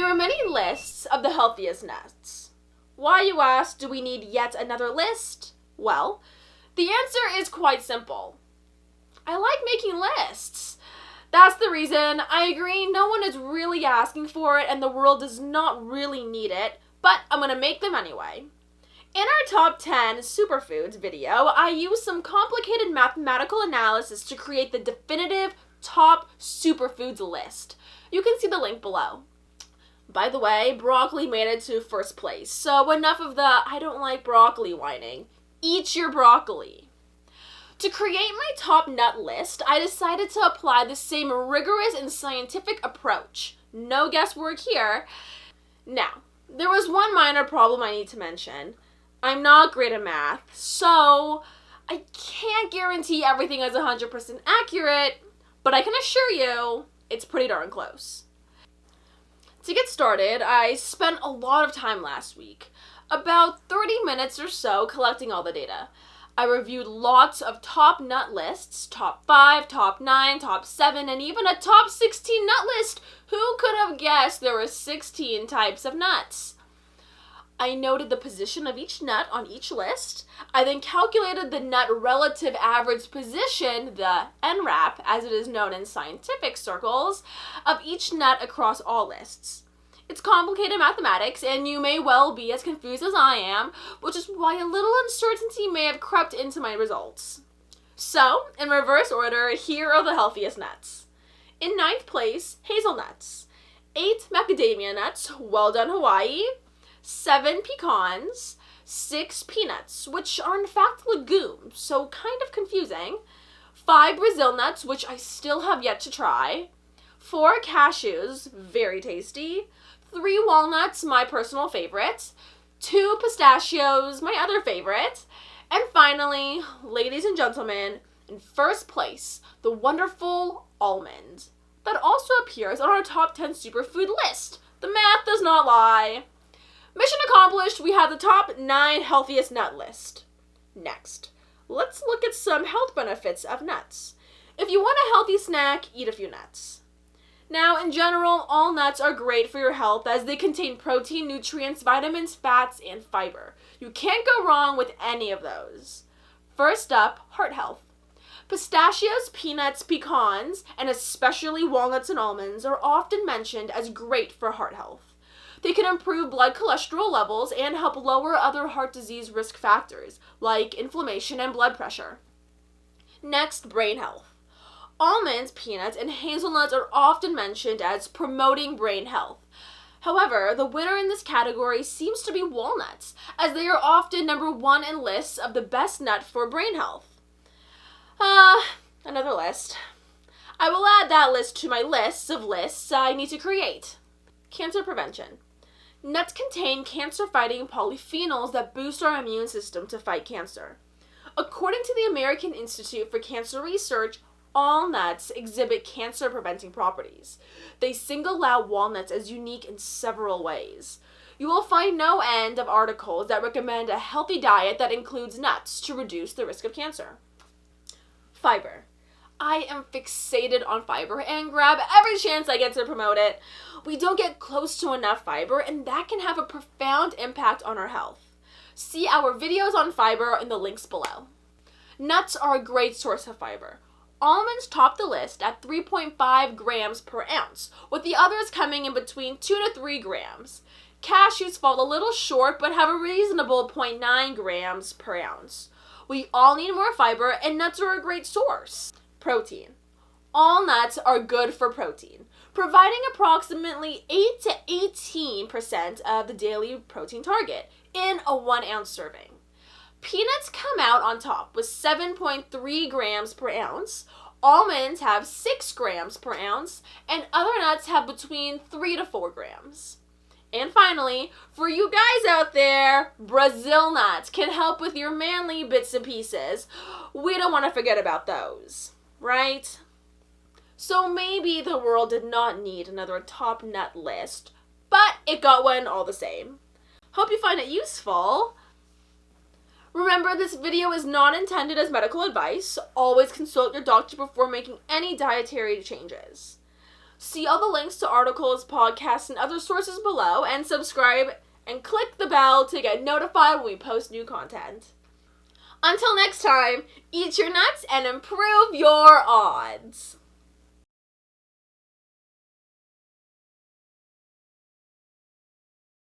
There are many lists of the healthiest nuts. Why, you ask, do we need yet another list? Well, the answer is quite simple. I like making lists. That's the reason. I agree, no one is really asking for it and the world does not really need it, but I'm going to make them anyway. In our top 10 superfoods video, I used some complicated mathematical analysis to create the definitive top superfoods list. You can see the link below. By the way, broccoli made it to first place, so enough of the I don't like broccoli whining. Eat your broccoli. To create my top nut list, I decided to apply the same rigorous and scientific approach. No guesswork here. Now, there was one minor problem I need to mention. I'm not great at math, so I can't guarantee everything is 100% accurate, but I can assure you it's pretty darn close. To get started, I spent a lot of time last week, about 30 minutes or so collecting all the data. I reviewed lots of top nut lists, top 5, top 9, top 7, and even a top 16 nut list. Who could have guessed there were 16 types of nuts? I noted the position of each nut on each list. I then calculated the nut relative average position, the NRAP, as it is known in scientific circles, of each nut across all lists. It's complicated mathematics, and you may well be as confused as I am, which is why a little uncertainty may have crept into my results. So, in reverse order, here are the healthiest nuts. In 9th place, hazelnuts. 8 macadamia nuts, well done Hawaii. 7 pecans, 6 peanuts, which are in fact legumes, so kind of confusing. 5 Brazil nuts, which I still have yet to try. 4 cashews, very tasty. 3 walnuts, my personal favorite. 2 pistachios, my other favorite. And finally, ladies and gentlemen, in first place, the wonderful almond. That also appears on our top 10 superfood list. The math does not lie. Mission accomplished, we have the top 9 healthiest nut list. Next, let's look at some health benefits of nuts. If you want a healthy snack, eat a few nuts. Now, in general, all nuts are great for your health as they contain protein, nutrients, vitamins, fats, and fiber. You can't go wrong with any of those. First up, heart health. Pistachios, peanuts, pecans, and especially walnuts and almonds are often mentioned as great for heart health. They can improve blood cholesterol levels and help lower other heart disease risk factors, like inflammation and blood pressure. Next, brain health. Almonds, peanuts, and hazelnuts are often mentioned as promoting brain health. However, the winner in this category seems to be walnuts, as they are often number 1 in lists of the best nut for brain health. Another list. I will add that list to my lists of lists I need to create. Cancer prevention. Nuts contain cancer-fighting polyphenols that boost our immune system to fight cancer. According to the American Institute for Cancer Research, all nuts exhibit cancer-preventing properties. They single out walnuts as unique in several ways. You will find no end of articles that recommend a healthy diet that includes nuts to reduce the risk of cancer. Fiber. I am fixated on fiber and grab every chance I get to promote it. We don't get close to enough fiber, and that can have a profound impact on our health. See our videos on fiber in the links below. Nuts are a great source of fiber. Almonds top the list at 3.5 grams per ounce, with the others coming in between 2 to 3 grams. Cashews fall a little short, but have a reasonable 0.9 grams per ounce. We all need more fiber, and nuts are a great source. Protein. All nuts are good for protein, providing approximately 8 to 18% of the daily protein target in a 1 ounce serving. Peanuts come out on top with 7.3 grams per ounce, almonds have 6 grams per ounce, and other nuts have between 3 to 4 grams. And finally, for you guys out there, Brazil nuts can help with your manly bits and pieces. We don't want to forget about those, right? So maybe the world did not need another top nut list, but it got one all the same. Hope you find it useful. Remember, this video is not intended as medical advice. Always consult your doctor before making any dietary changes. See all the links to articles, podcasts, and other sources below, and subscribe and click the bell to get notified when we post new content. Until next time, eat your nuts and improve your odds.